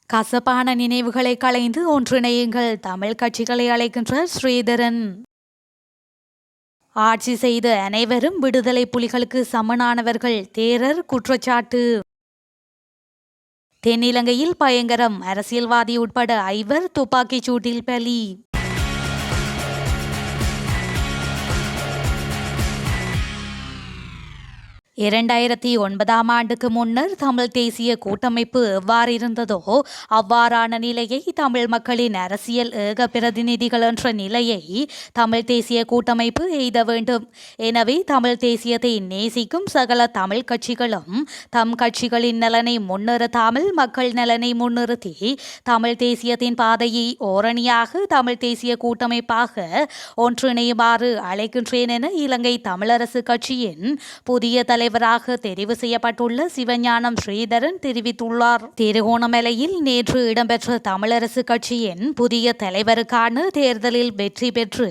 கசப்பான நினைவுகளை களைந்து ஒன்றிணையுங்கள் தமிழ் கட்சிகளை அழைக்கின்ற ஸ்ரீதரன். ஆட்சி செய்த அனைவரும் விடுதலை புலிகளுக்கு சமனானவர்கள் தேரர் குற்றச்சாட்டு. தென்னிலங்கையில் பயங்கரம், அரசியல்வாதி உட்பட 5 துப்பாக்கிச் சூட்டில் பலி. 2009ஆம் ஆண்டுக்கு முன்னர் தமிழ் தேசிய கூட்டமைப்பு எவ்வாறிருந்ததோ அவ்வாறான நிலையை தமிழ் மக்களின் அரசியல் ஏக பிரதிநிதிகள் என்ற நிலையை தமிழ் தேசிய கூட்டமைப்பு எய்த வேண்டும். எனவே தமிழ் தேசியத்தை நேசிக்கும் சகல தமிழ் கட்சிகளும் தம் கட்சிகளின் நலனை முன்னிறுத்தாமல் மக்கள் நலனை முன்னிறுத்தி தமிழ் தேசியத்தின் பாதையை ஓரணியாக தமிழ் தேசிய கூட்டமைப்பாக ஒன்றிணையுமாறு அழைக்கின்றேன் என இலங்கை தமிழரசு கட்சியின் புதிய தலைவராக தெரிவு செய்யப்பட்டுள்ள சிவஞானம் ஸ்ரீதரன் தெரிவித்துள்ளார். திருகோணமலையில் நேற்று இடம்பெற்ற தமிழரசு கட்சியின் புதிய தலைவருக்கான தேர்தலில் வெற்றி பெற்று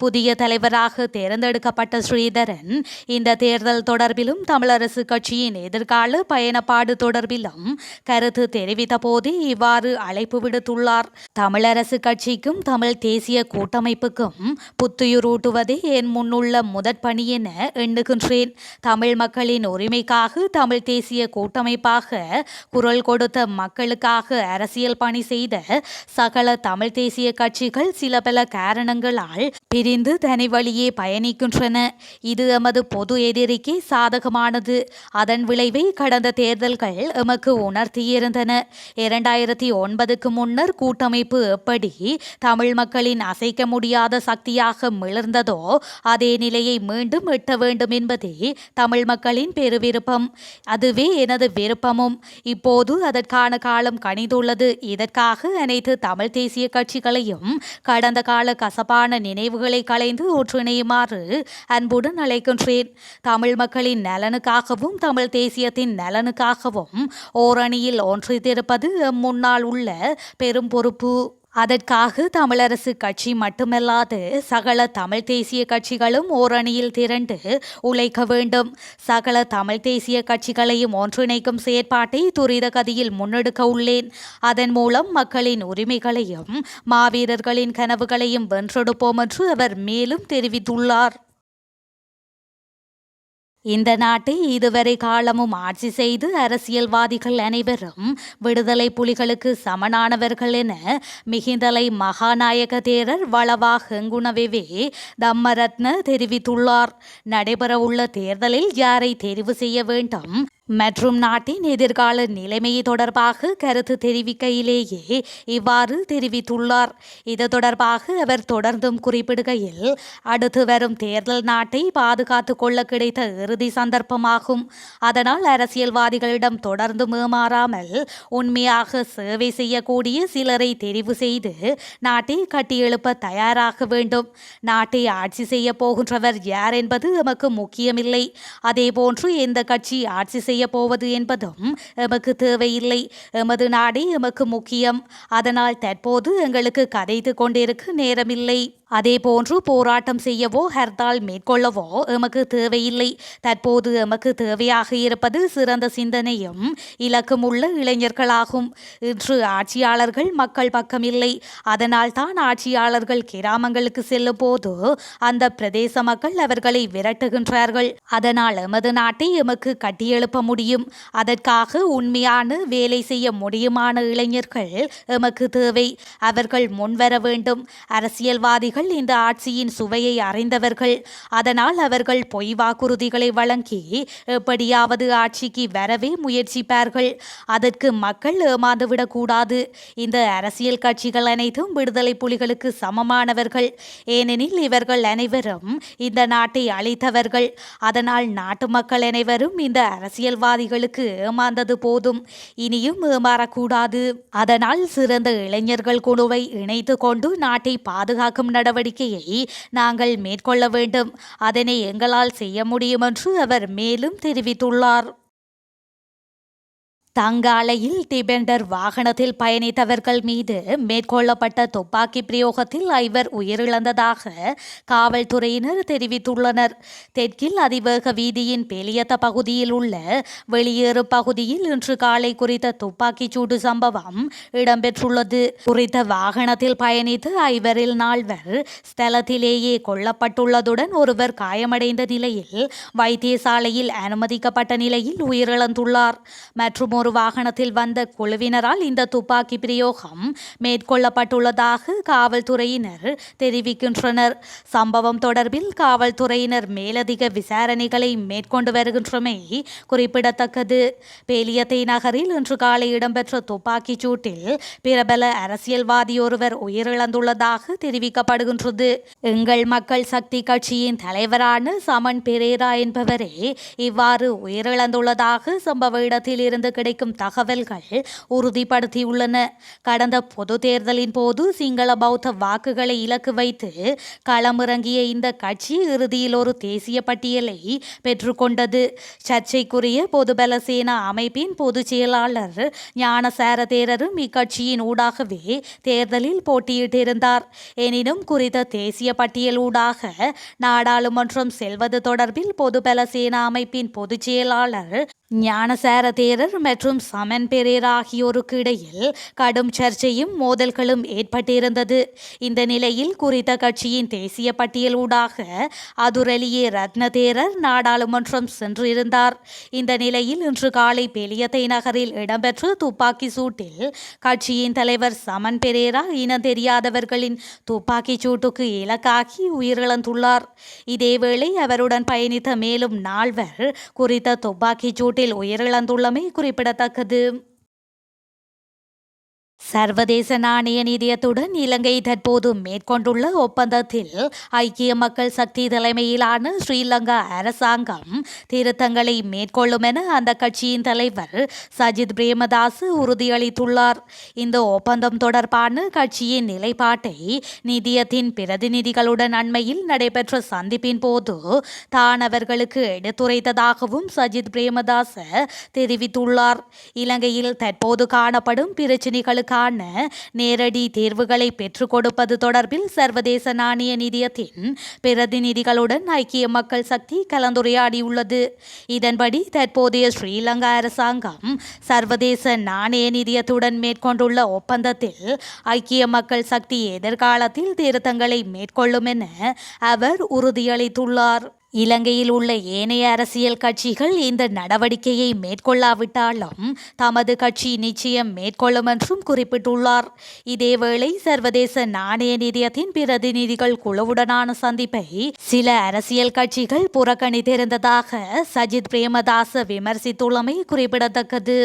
புதிய தலைவராக தேர்ந்தெடுக்கப்பட்ட ஸ்ரீதரன் இந்த தேர்தல் தொடர்பிலும் தமிழரசு கட்சியின் எதிர்கால பயணப்பாடு தொடர்பிலும் கருத்து தெரிவித்த போதே இவ்வாறு அழைப்பு விடுத்துள்ளார். தமிழரசு கட்சிக்கும் தமிழ் தேசிய கூட்டமைப்புக்கும் புத்துயிரூட்டுவதே என் முன்னுள்ள முதற்பணி என எண்ணுகின்றேன். தமிழ் மக்களின் உரிமைக்காக தமிழ் தேசிய கூட்டமைப்பாக குரல் கொடுத்த மக்களுக்காக அரசியல் பணி செய்த சகல தமிழ் தேசிய கட்சிகள் சில பல காரணங்களால் பிரிந்து தனி வழியே பயணிக்கின்றன. இது எமது பொது எதிரிக்கு சாதகமானது. அதன் விளைவை கடந்த தேர்தல்கள் எமக்கு உணர்த்தியிருந்தன. 2009க்கு முன்னர் கூட்டமைப்பு எப்படி தமிழ் மக்களின் அசைக்க முடியாத சக்தியாக மிளர்ந்ததோ அதே நிலையை மீண்டும் எட்ட வேண்டும் என்பதே தமிழ் மக்களின் பெருவிருப்பம். அதுவே எனது விருப்பமும். இப்போது அதற்கான காலம் கனிந்துள்ளது. இதற்காக அனைத்து தமிழ் தேசிய கட்சிகளையும் கடந்த கால கசப்பான நினைவுகளை களைந்து ஒன்றிணையுமாறு அன்புடன் அழைக்கின்றேன். தமிழ் மக்களின் நலனுக்காகவும் தமிழ் தேசியத்தின் நலனுக்காகவும் ஓரணியில் ஒன்றித்திருப்பது முன்னால் உள்ள பெரும் பொறுப்பு. அதற்காக தமிழரசு கட்சி மட்டுமல்லாது சகல தமிழ் தேசிய கட்சிகளும் ஓரணியில் திரண்டு உழைக்க வேண்டும். சகல தமிழ் தேசிய கட்சிகளையும் ஒன்றிணைக்கும் செயற்பாட்டை துரித கதியில் முன்னெடுக்க உள்ளேன். அதன் மூலம் மக்களின் உரிமைகளையும் மாவீரர்களின் கனவுகளையும் வென்றெடுப்போம் என்று அவர் மேலும் தெரிவித்துள்ளார். இந்த நாட்டை இதுவரை காலமும் ஆட்சி செய்து அரசியல்வாதிகள் அனைவரும் விடுதலை புலிகளுக்கு சமனானவர்கள் என மிகிந்தலை மகாநாயக தேரர் வளவா ஹெங்குணவெவே தம்மரத்ன தெரிவித்துள்ளார். நடைபெறவுள்ள தேர்தலில் யாரை தெரிவு செய்ய வேண்டும் மற்றும் நாட்டின் எதிர்கால நிலைமை தொடர்பாக கருத்து தெரிவிக்கையிலேயே இவ்வாறு தெரிவித்துள்ளார். இது தொடர்பாக அவர் தொடர்ந்தும் குறிப்பிடுகையில், அடுத்து வரும் தேர்தல் நாட்டை பாதுகாத்து கொள்ள கிடைத்த இறுதி சந்தர்ப்பமாகும். அதனால் அரசியல்வாதிகளிடம் தொடர்ந்து ஏமாறாமல் உண்மையாக சேவை செய்யக்கூடிய சிலரை தெரிவு செய்து நாட்டை கட்டியெழுப்ப தயாராக வேண்டும். நாட்டை ஆட்சி செய்ய போகின்றவர் யார் என்பது எமக்கு முக்கியமில்லை. அதேபோன்று எந்த கட்சி ஆட்சி செய்ய போவது என்பதும் எமக்கு தேவையில்லை. எமது நாடே எமக்கு முக்கியம். அதனால் தற்போது எங்களுக்கு கதைத்து கொண்டிருக்க நேரமில்லை. அதேபோன்று போராட்டம் செய்யவோ ஹர்த்தால் மேற்கொள்ளவோ எமக்கு தேவையில்லை. தற்போது எமக்கு தேவையாக இருப்பது சிறந்த சிந்தனையும் இலக்கும் உள்ள இளைஞர்களாகும். இன்று ஆட்சியாளர்கள் மக்கள் பக்கமில்லை. அதனால் தான் ஆட்சியாளர்கள் கிராமங்களுக்கு செல்லும் போது அந்த பிரதேச மக்கள் அவர்களை விரட்டுகின்றார்கள். அதனால் எமது நாட்டை எமக்கு கட்டியெழுப்ப முடியும். அதற்காக உண்மையான வேலை செய்ய முடியுமான இளைஞர்கள் எமக்கு தேவை. அவர்கள் முன்வர வேண்டும். அரசியல்வாதிகள் இந்த ஆட்சியின் சுவையை அறிந்தவர்கள். அதனால் அவர்கள் பொய் வாக்குறுதிகளை வழங்கி எப்படியாவது ஆட்சிக்கு வரவே முயற்சிப்பார்கள். அதற்கு மக்கள் ஏமாந்துவிடக்கூடாது. இந்த அரசியல் கட்சிகள் அனைத்தும் விடுதலை புலிகளுக்கு சமமானவர்கள். ஏனெனில் இவர்கள் அனைவரும் இந்த நாட்டை அழித்தவர்கள். அதனால் நாட்டு மக்கள் அனைவரும் இந்த அரசியல்வாதிகளுக்கு ஏமாந்தது போதும். இனியும் ஏமாறக்கூடாது. அதனால் சிறந்த இளைஞர்கள் குழுவை இணைத்து கொண்டு நாட்டை பாதுகாக்கும் நடவடிக்கையை நாங்கள் மேற்கொள்ள வேண்டும். அதனை எங்களால் செய்ய முடியும் என்று அவர் மேலும் தெரிவித்துள்ளார். தங்காலையில் டிபெண்டர் வாகனத்தில் பயணித்தவர்கள் மீது மேற்கொள்ளப்பட்ட துப்பாக்கி பிரயோகத்தில் 5 உயிரிழந்ததாக காவல்துறையினர் தெரிவித்துள்ளனர். தெற்கில் அதிவேக வீதியின் பெலியத்த பகுதியில் உள்ள வெளியேறு பகுதியில் இன்று காலை குறித்த துப்பாக்கிச் சூடு சம்பவம் இடம்பெற்றுள்ளது. குறித்த வாகனத்தில் பயணித்து 5 4 ஸ்தலத்திலேயே கொல்லப்பட்டுள்ளதுடன் ஒருவர் காயமடைந்த நிலையில் வைத்தியசாலையில் அனுமதிக்கப்பட்ட நிலையில் உயிரிழந்துள்ளார். மற்றும் ஒரு வாகனத்தில் வந்த குழுவினரால் இந்த துப்பாக்கி பிரயோகம் மேற்கொள்ளப்பட்டுள்ளதாக காவல்துறையினர் தெரிவிக்கின்றனர். சம்பவம் தொடர்பில் காவல்துறையினர் மேலதிக விசாரணைகளை மேற்கொண்டு வருகின்றமை குறிப்பிடத்தக்கது. பேலியத்தை நகரில் இன்று காலை இடம்பெற்ற துப்பாக்கிச் சூட்டில் பிரபல அரசியல்வாதி ஒருவர் உயிரிழந்துள்ளதாக தெரிவிக்கப்படுகின்றது. எங்கள் மக்கள் சக்தி கட்சியின் தலைவரான சமன் பெரேரா என்பவரே இவ்வாறு உயிரிழந்துள்ளதாக சம்பவ இடத்தில் இருந்து கிடைக்கும் தகவல்கள் உறுதிப்படுத்தியுள்ளன. கடந்த பொது தேர்தலின் போது சிங்கள பௌத்த வாக்குகளை இலக்கு வைத்து களமிறங்கிய இந்த கட்சி இறுதியில் ஒரு தேசிய பட்டியலை பெற்றுக்கொண்டது. சர்ச்சைக்குரிய பொதுபல சேனா அமைப்பின் பொதுச் செயலாளர் ஞானசார தேரரும் இக்கட்சியின் ஊடாகவே தேர்தலில் போட்டியிட்டிருந்தார். எனினும் குறித்த தேசிய பட்டியல் ஊடாக நாடாளுமன்றம் செல்வது தொடர்பில் பொதுபல சேனா அமைப்பின் பொதுச் செயலாளர் ஞானசார தேரர் மற்றும் சமன் பெரேரா ஆகியோருக்கு இடையில் கடும் சர்ச்சையும் மோதல்களும் ஏற்பட்டிருந்தது. இந்த நிலையில் குறித்த கட்சியின் தேசிய பட்டியல் ஊடாக அதுரலியே ரத்ன தேரர் நாடாளுமன்றம் சென்றிருந்தார். இந்த நிலையில் இன்று காலை பெலியத்தை நகரில் இடம்பெற்ற துப்பாக்கி சூட்டில் கட்சியின் தலைவர் சமன் பெரேரா இனம் தெரியாதவர்களின் துப்பாக்கிச் சூட்டுக்கு இலக்காகி உயிரிழந்துள்ளார். இதேவேளை அவருடன் பயணித்த மேலும் 4 குறித்த துப்பாக்கிச் சூட்டில் உயிரிழந்துள்ளமை குறிப்பிடத்தக்கது. சர்வதேச நாணய நிதியத்துடன் இலங்கை தற்போது மேற்கொண்டுள்ள ஒப்பந்தத்தில் ஐக்கிய மக்கள் சக்தி தலைமையிலான ஸ்ரீலங்கா அரசாங்கம் திருத்தங்களை மேற்கொள்ளும் என அந்த கட்சியின் தலைவர் சஜித் பிரேமதாஸ் உறுதியளித்துள்ளார். இந்த ஒப்பந்தம் தொடர்பான கட்சியின் நிலைப்பாட்டை நிதியத்தின் பிரதிநிதிகளுடன் அண்மையில் நடைபெற்ற சந்திப்பின் போது தான் அவர்களுக்கு எடுத்துரைத்ததாகவும் சஜித் பிரேமதாஸ் தெரிவித்துள்ளார். இலங்கையில் தற்போது காணப்படும் பிரச்சினைகளுக்கு நேரடி தீர்வுகளை பெற்றுக் கொடுப்பது தொடர்பில் சர்வதேச நாணய நிதியத்தின் பிரதிநிதிகளுடன் ஐக்கிய மக்கள் சக்தி கலந்துரையாடியுள்ளது. இதன்படி தற்போதைய ஸ்ரீலங்கா அரசாங்கம் சர்வதேச நாணய நிதியத்துடன் மேற்கொண்டுள்ள ஒப்பந்தத்தில் ஐக்கிய மக்கள் சக்தி எதிர்காலத்தில் திருத்தங்களை மேற்கொள்ளும் என அவர் உறுதியளித்துள்ளார். இலங்கையில் உள்ள ஏனைய அரசியல் கட்சிகள் இந்த நடவடிக்கையை மேற்கொள்ளாவிட்டாலும் தமது கட்சி நிச்சயம் மேற்கொள்ளும் என்றும் குறிப்பிட்டுள்ளார். இதேவேளை சர்வதேச நாணய நிதியத்தின் பிரதிநிதிகள் குழுவுடனான சந்திப்பை சில அரசியல் கட்சிகள் புறக்கணித்திருந்ததாக சஜித் பிரேமதாச விமர்சித்துள்ளமை குறிப்பிடத்தக்கது.